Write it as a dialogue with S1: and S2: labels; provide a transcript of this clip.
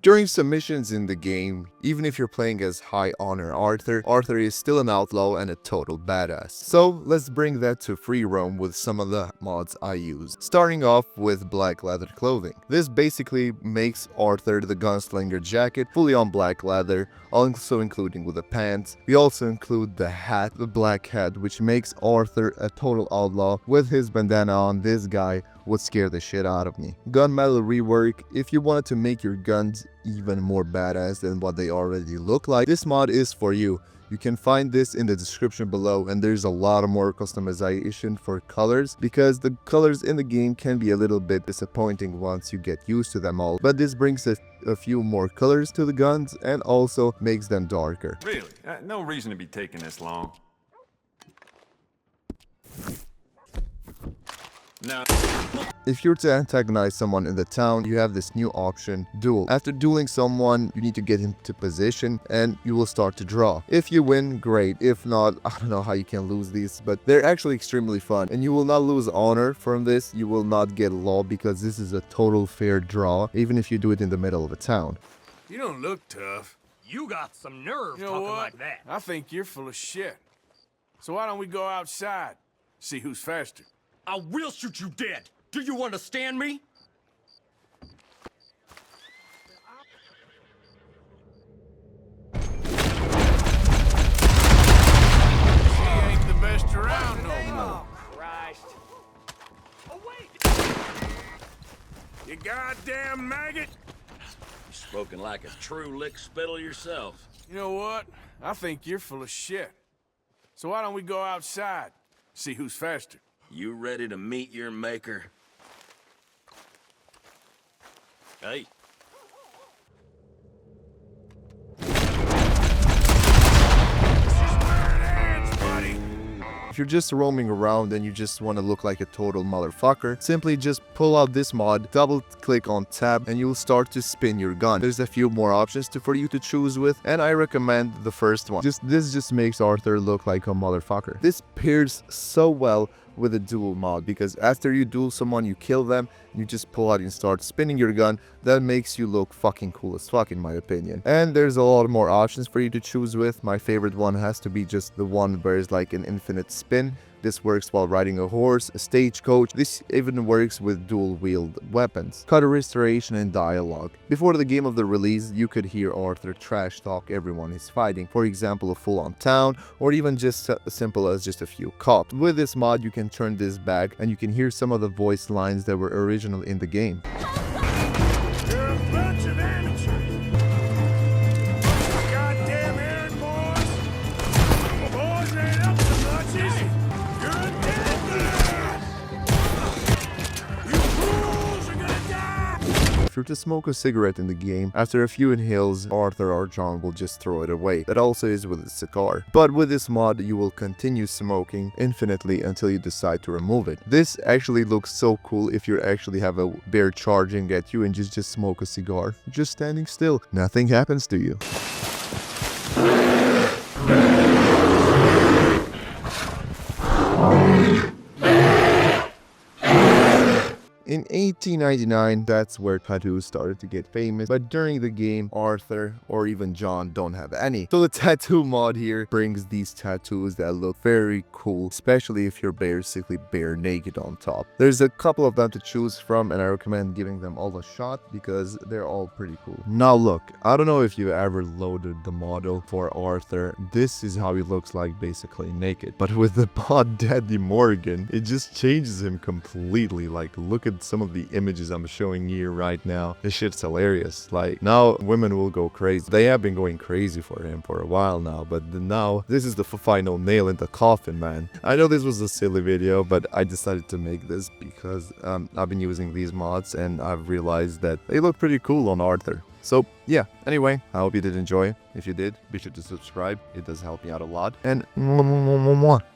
S1: During submissions in the game, even if you're playing as High Honor Arthur, Arthur is still an outlaw and a total badass. So let's bring that to free roam with some of the mods I use. Starting off with black leather clothing. This basically makes Arthur the gunslinger jacket fully on black leather, also including with the pants. We also include the hat, the black hat, which makes Arthur a total outlaw. With his bandana on, this guy would scare the shit out of me. Gunmetal rework. If you wanted to make your guns even more badass than what they already look like, this mod is for you. You can find this in the description below, and there's a lot of more customization for colors because the colors in the game can be a little bit disappointing once you get used to them all. But this brings a few more colors to the guns and also makes them darker.
S2: Really? No reason to be taking this long. No.
S1: If you're to antagonize someone in the town, you have this new option, duel. After dueling someone, you need to get into position and you will start to draw. If you win, great. If not, I don't know how you can lose these, but they're actually extremely fun. And you will not lose honor from this. You will not get law because this is a total fair draw, even if you do it in the middle of a town.
S3: You don't look tough.
S4: You got some nerve
S3: You know
S4: talking
S3: what?
S4: like that.
S3: I think you're full of shit. So why don't we go outside? See who's faster.
S4: I will shoot you dead. Do you understand me?
S3: She ain't the best around no more.
S4: Christ. Oh, wait!
S3: You goddamn maggot!
S5: You spoken like a true lick spittle yourself.
S3: You know what? I think you're full of shit. So why don't we go outside? See who's faster.
S5: You ready to meet your maker? Hey.
S1: If you're just roaming around and you just want to look like a total motherfucker, simply just pull out this mod, double click on tab, and you'll start to spin your gun. There's a few more options for you to choose with, and I recommend the first one. This just makes Arthur look like a motherfucker. This pairs so well with a duel mod because after you duel someone, you kill them, you just pull out and start spinning your gun. That makes you look fucking cool as fuck in my opinion. And there's a lot more options for you to choose with. My favorite one has to be just the one where it's like an infinite spin. This works while riding a horse, a stagecoach. This even works with dual-wield weapons. Cutter restoration and dialogue. Before the game of the release, you could hear Arthur trash talk everyone he's fighting. For example, a full-on town, or even just as simple as just a few cops. With this mod, you can turn this back, and you can hear some of the voice lines that were original in the game.
S3: You're a bunch of amateurs. Goddamn errand boys. Boys ain't up to much, is he? You're a dead man. You fools are gonna die.
S1: If you're to smoke a cigarette in the game, after a few inhales, Arthur or John will just throw it away. That also is with a cigar. But with this mod, you will continue smoking infinitely until you decide to remove it. This actually looks so cool if you actually have a bear charging at you and just smoke a cigar. Just standing still. Nothing happens to you. In 1899, that's where tattoos started to get famous, but during the game, Arthur or even John don't have any. So the tattoo mod here brings these tattoos that look very cool, especially if you're basically bare naked on top. There's a couple of them to choose from, and I recommend giving them all a shot because they're all pretty cool. Now look, I don't know if you've ever loaded the model for Arthur. This is how he looks like basically naked. But with the mod Daddy Morgan, it just changes him completely. Like, look at some of the images I'm showing you right now. This shit's hilarious. Like, now women will go crazy. They have been going crazy for him for a while now, but now this is the final nail in the coffin, man. I know this was a silly video, but I decided to make this because I've been using these mods and I've realized that they look pretty cool on Arthur. So yeah, anyway, I hope you did enjoy. If you did, be sure to subscribe. It does help me out a lot. And